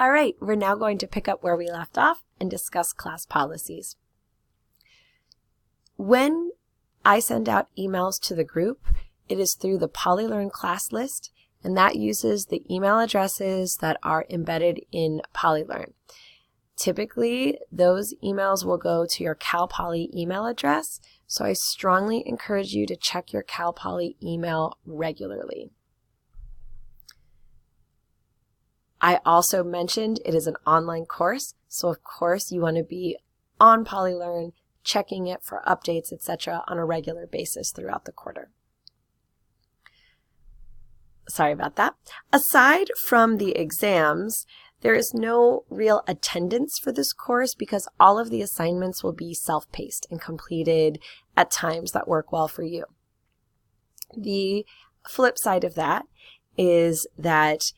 All right, we're now going to pick up where we left off and discuss class policies. When I send out emails to the group, it is through the PolyLearn class list, and that uses the email addresses that are embedded in PolyLearn. Typically, those emails will go to your Cal Poly email address, so I strongly encourage you to check your Cal Poly email regularly. I also mentioned it is an online course, so of course you want to be on PolyLearn, checking it for updates, etc. on a regular basis throughout the quarter. Sorry about that. Aside from the exams, there is no real attendance for this course because all of the assignments will be self-paced and completed at times that work well for you. The flip side of that is that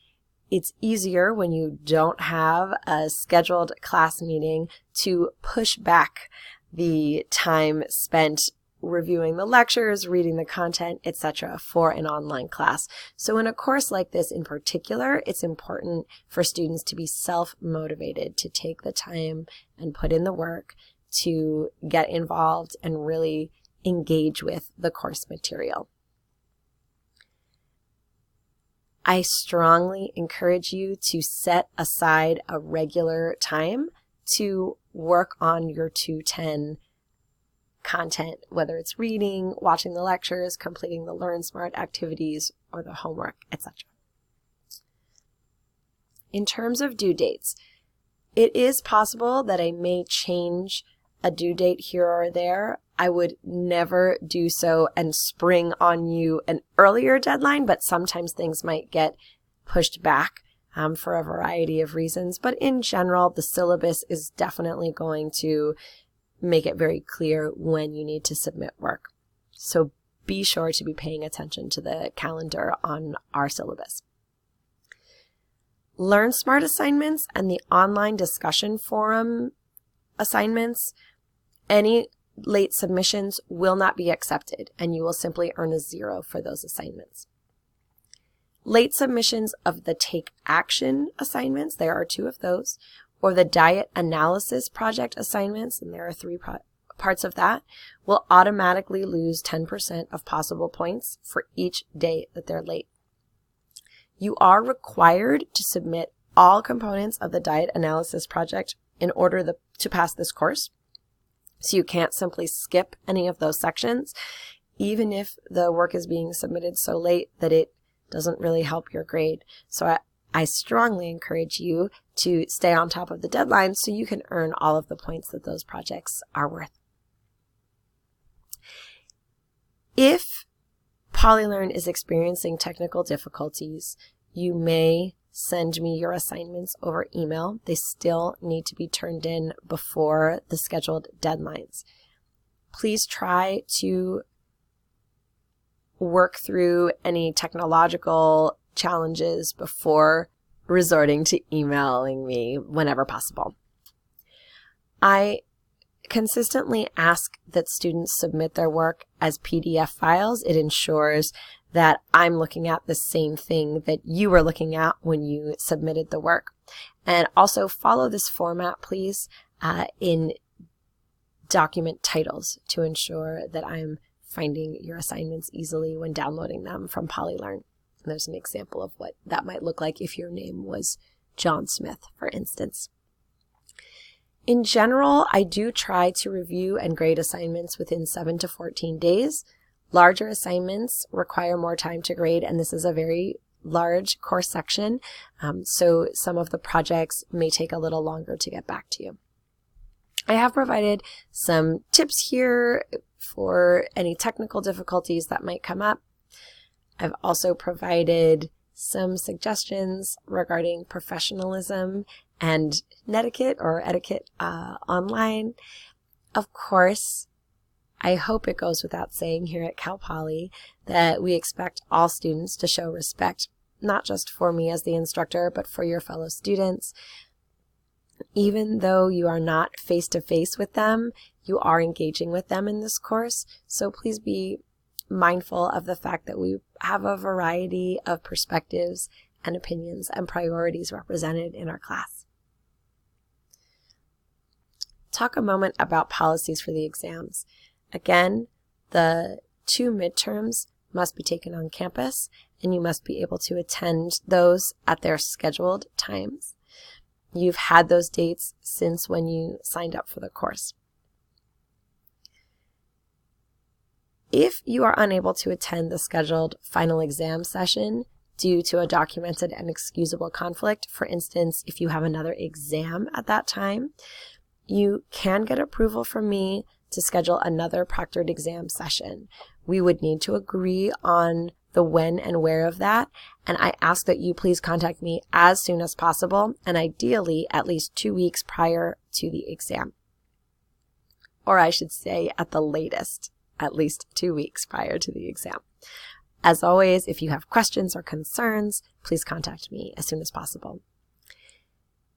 it's easier when you don't have a scheduled class meeting to push back the time spent reviewing the lectures, reading the content, etc. for an online class. So in a course like this in particular, it's important for students to be self-motivated, to take the time and put in the work to get involved and really engage with the course material. I strongly encourage you to set aside a regular time to work on your 210 content, whether it's reading, watching the lectures, completing the Learn Smart activities, or the homework, etc. In terms of due dates, it is possible that I may change a due date here or there. I would never do so and spring on you an earlier deadline, but sometimes things might get pushed back for a variety of reasons. But in general, the syllabus is definitely going to make it very clear when you need to submit work. So be sure to be paying attention to the calendar on our syllabus. Learn Smart assignments and the online discussion forum assignments, any late submissions will not be accepted, and you will simply earn a 0 for those assignments. Late submissions of the Take Action assignments, there are 2 of those, or the Diet Analysis Project assignments, and there are 3 parts of that, will automatically lose 10% of possible points for each day that they're late. You are required to submit all components of the Diet Analysis Project in order to pass this course. So you can't simply skip any of those sections, even if the work is being submitted so late that it doesn't really help your grade. So I strongly encourage you to stay on top of the deadline so you can earn all of the points that those projects are worth. If PolyLearn is experiencing technical difficulties, you may send me your assignments over email. They still need to be turned in before the scheduled deadlines. Please try to work through any technological challenges before resorting to emailing me whenever possible. I consistently ask that students submit their work as PDF files. It ensures that I'm looking at the same thing that you were looking at when you submitted the work. And also follow this format, please, in document titles to ensure that I'm finding your assignments easily when downloading them from PolyLearn. And there's an example of what that might look like if your name was John Smith, for instance. In general, I do try to review and grade assignments within 7 to 14 days. Larger assignments require more time to grade, and this is a very large course section, so some of the projects may take a little longer to get back to you. I have provided some tips here for any technical difficulties that might come up. I've also provided some suggestions regarding professionalism and netiquette or etiquette online. Of course, I hope it goes without saying here at Cal Poly that we expect all students to show respect, not just for me as the instructor, but for your fellow students. Even though you are not face-to-face with them, you are engaging with them in this course. So please be mindful of the fact that we have a variety of perspectives and opinions and priorities represented in our class. Talk a moment about policies for the exams. Again, the 2 midterms must be taken on campus, and you must be able to attend those at their scheduled times. You've had those dates since when you signed up for the course. If you are unable to attend the scheduled final exam session due to a documented and excusable conflict, for instance, if you have another exam at that time, you can get approval from me to schedule another proctored exam session. We would need to agree on the when and where of that, and I ask that you please contact me as soon as possible, and ideally at least 2 weeks prior to the exam. Or I should say at the latest, at least 2 weeks prior to the exam. As always, if you have questions or concerns, please contact me as soon as possible.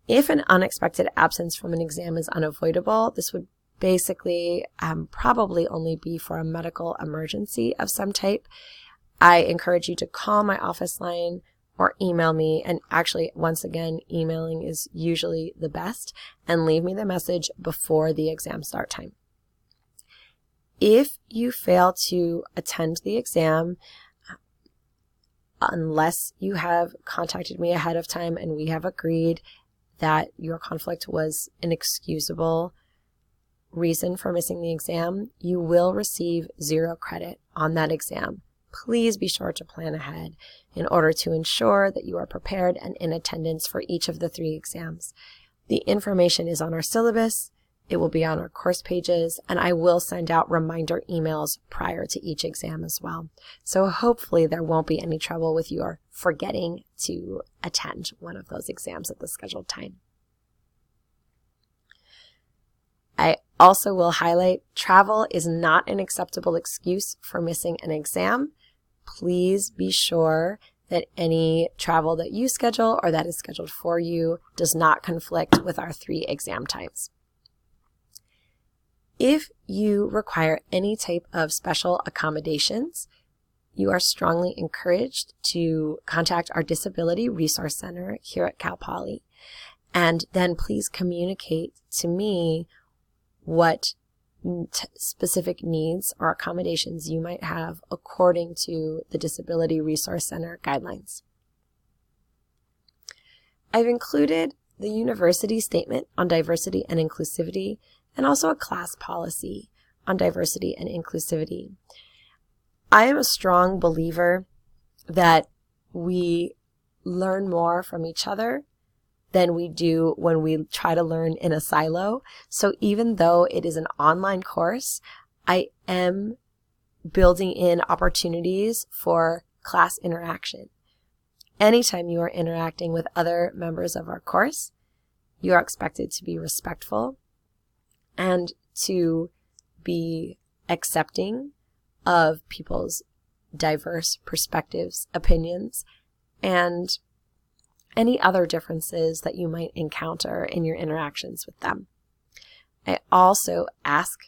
If an unexpected absence from an exam is unavoidable, this would basically probably only be for a medical emergency of some type. I encourage you to call my office line or email me, and actually, once again, emailing is usually the best, and leave me the message before the exam start time. If you fail to attend the exam, unless you have contacted me ahead of time and we have agreed that your conflict was an excusable reason for missing the exam, you will receive 0 credit on that exam. Please be sure to plan ahead in order to ensure that you are prepared and in attendance for each of the 3 exams. The information is on our syllabus, it will be on our course pages, and I will send out reminder emails prior to each exam as well. So hopefully there won't be any trouble with your forgetting to attend one of those exams at the scheduled time. I also will highlight travel is not an acceptable excuse for missing an exam. Please be sure that any travel that you schedule or that is scheduled for you does not conflict with our 3 exam times. If you require any type of special accommodations, you are strongly encouraged to contact our Disability Resource Center here at Cal Poly, and then please communicate to me what specific needs or accommodations you might have according to the Disability Resource Center guidelines. I've included the university statement on diversity and inclusivity and also a class policy on diversity and inclusivity. I am a strong believer that we learn more from each other than we do when we try to learn in a silo. So even though it is an online course, I am building in opportunities for class interaction. Anytime you are interacting with other members of our course, you are expected to be respectful and to be accepting of people's diverse perspectives, opinions, and any other differences that you might encounter in your interactions with them. I also ask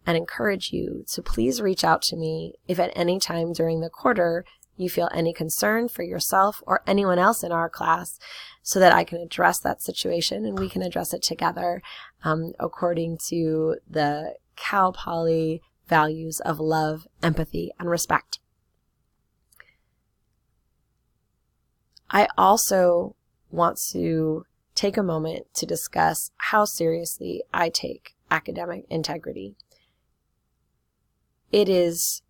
and encourage you to please reach out to me if at any time during the quarter you feel any concern for yourself or anyone else in our class, so that I can address that situation and we can address it together according to the Cal Poly values of love, empathy, and respect. I also want to take a moment to discuss how seriously I take academic integrity. It is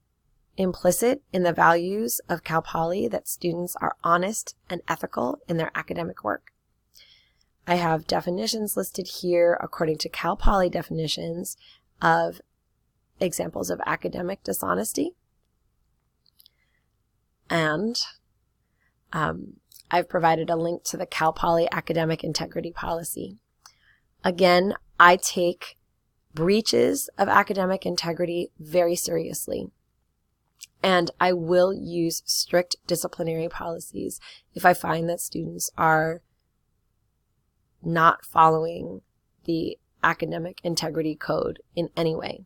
implicit in the values of Cal Poly that students are honest and ethical in their academic work. I have definitions listed here according to Cal Poly definitions of examples of academic dishonesty. And I've provided a link to the Cal Poly Academic Integrity Policy. Again, I take breaches of academic integrity very seriously, and I will use strict disciplinary policies if I find that students are not following the academic integrity code in any way.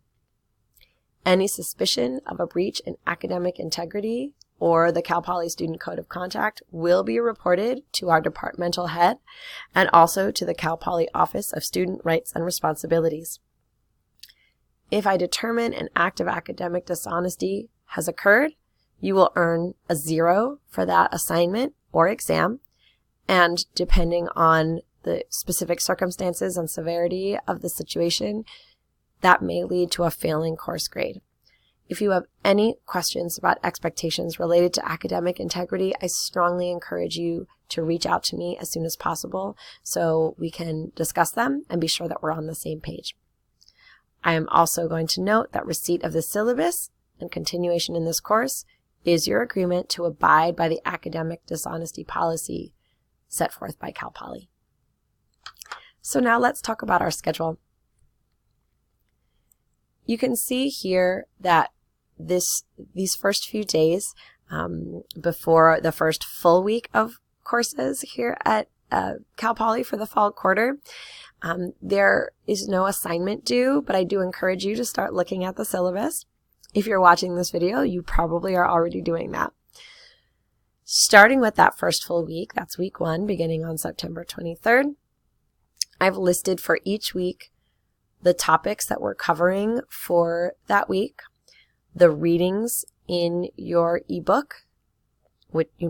Any suspicion of a breach in academic integrity or the Cal Poly Student Code of Conduct will be reported to our departmental head and also to the Cal Poly Office of Student Rights and Responsibilities. If I determine an act of academic dishonesty has occurred, you will earn a 0 for that assignment or exam, and depending on the specific circumstances and severity of the situation, that may lead to a failing course grade. If you have any questions about expectations related to academic integrity, I strongly encourage you to reach out to me as soon as possible so we can discuss them and be sure that we're on the same page. I am also going to note that receipt of the syllabus and continuation in this course is your agreement to abide by the academic dishonesty policy set forth by Cal Poly. So now let's talk about our schedule. You can see here that these first few days before the first full week of courses here at Cal Poly for the fall quarter, there is no assignment due, but I do encourage you to start looking at the syllabus. If you're watching this video, you probably are already doing that. Starting with that first full week, that's week 1, beginning on September 23rd, I've listed for each week the topics that we're covering for that week, the readings in your ebook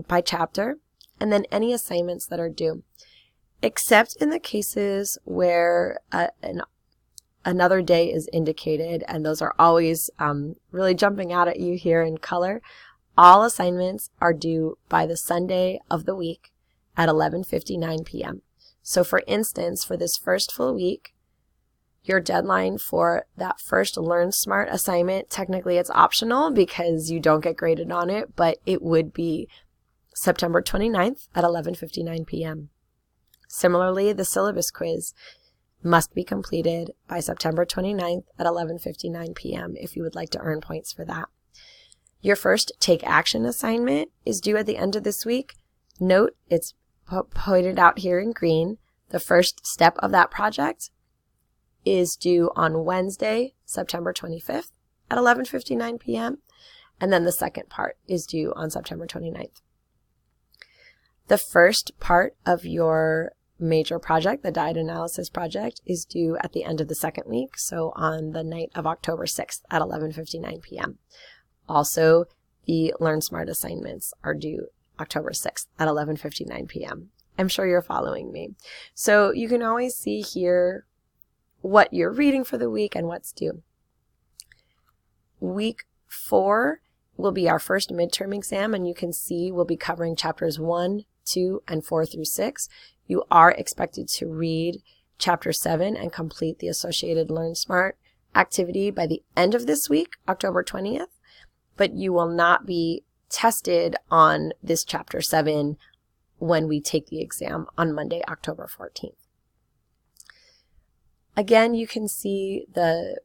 by chapter, and then any assignments that are due. Except in the cases where another day is indicated, and those are always really jumping out at you here in color, all assignments are due by the Sunday of the week at 11:59 p.m. So for instance, for this first full week, your deadline for that first Learn Smart assignment, technically it's optional because you don't get graded on it, but it would be September 29th at 11:59 p.m. Similarly, the syllabus quiz must be completed by September 29th at 11:59 p.m. if you would like to earn points for that. Your first Take Action assignment is due at the end of this week. Note, it's pointed out here in green. The first step of that project is due on Wednesday, September 25th at 11:59 p.m. And then the second part is due on September 29th. The first part of your major project, the diet analysis project, is due at the end of the second week, so on the night of October 6th at 11:59 p.m. Also, the Learn Smart assignments are due October 6th at 11:59 p.m. I'm sure you're following me. So you can always see here what you're reading for the week and what's due. Week 4 will be our first midterm exam, and you can see we'll be covering chapters 1, 2, and 4 through 6. You are expected to read chapter 7 and complete the associated Learn Smart activity by the end of this week, October 20th, but you will not be tested on this chapter 7 when we take the exam on Monday, October 14th. Again, you can see the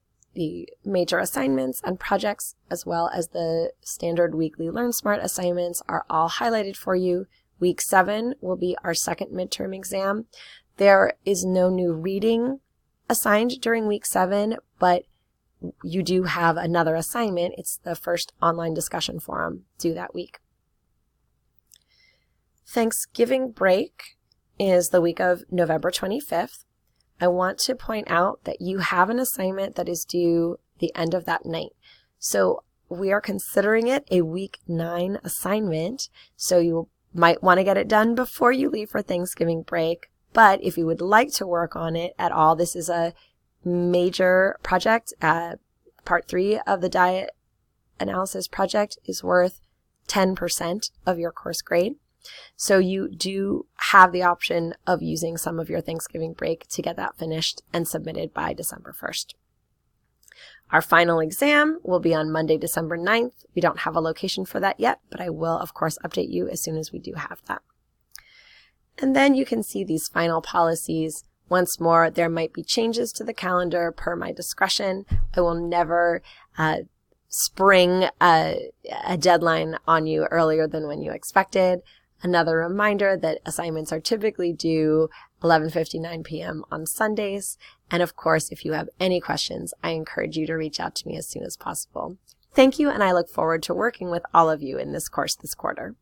major assignments and projects as well as the standard weekly Learn Smart assignments are all highlighted for you. Week 7 will be our second midterm exam. There is no new reading assigned during week 7, but you do have another assignment. It's the first online discussion forum due that week. Thanksgiving break is the week of November 25th. I want to point out that you have an assignment that is due the end of that night. So we are considering it a week 9 assignment. So you might want to get it done before you leave for Thanksgiving break. But if you would like to work on it at all, this is a major project. Part 3 of the diet analysis project is worth 10% of your course grade. So you do have the option of using some of your Thanksgiving break to get that finished and submitted by December 1st. Our final exam will be on Monday, December 9th. We don't have a location for that yet, but I will, of course, update you as soon as we do have that. And then you can see these final policies. Once more, there might be changes to the calendar per my discretion. I will never spring a deadline on you earlier than when you expected. Another reminder that assignments are typically due 11:59 p.m. on Sundays. And of course, if you have any questions, I encourage you to reach out to me as soon as possible. Thank you, and I look forward to working with all of you in this course this quarter.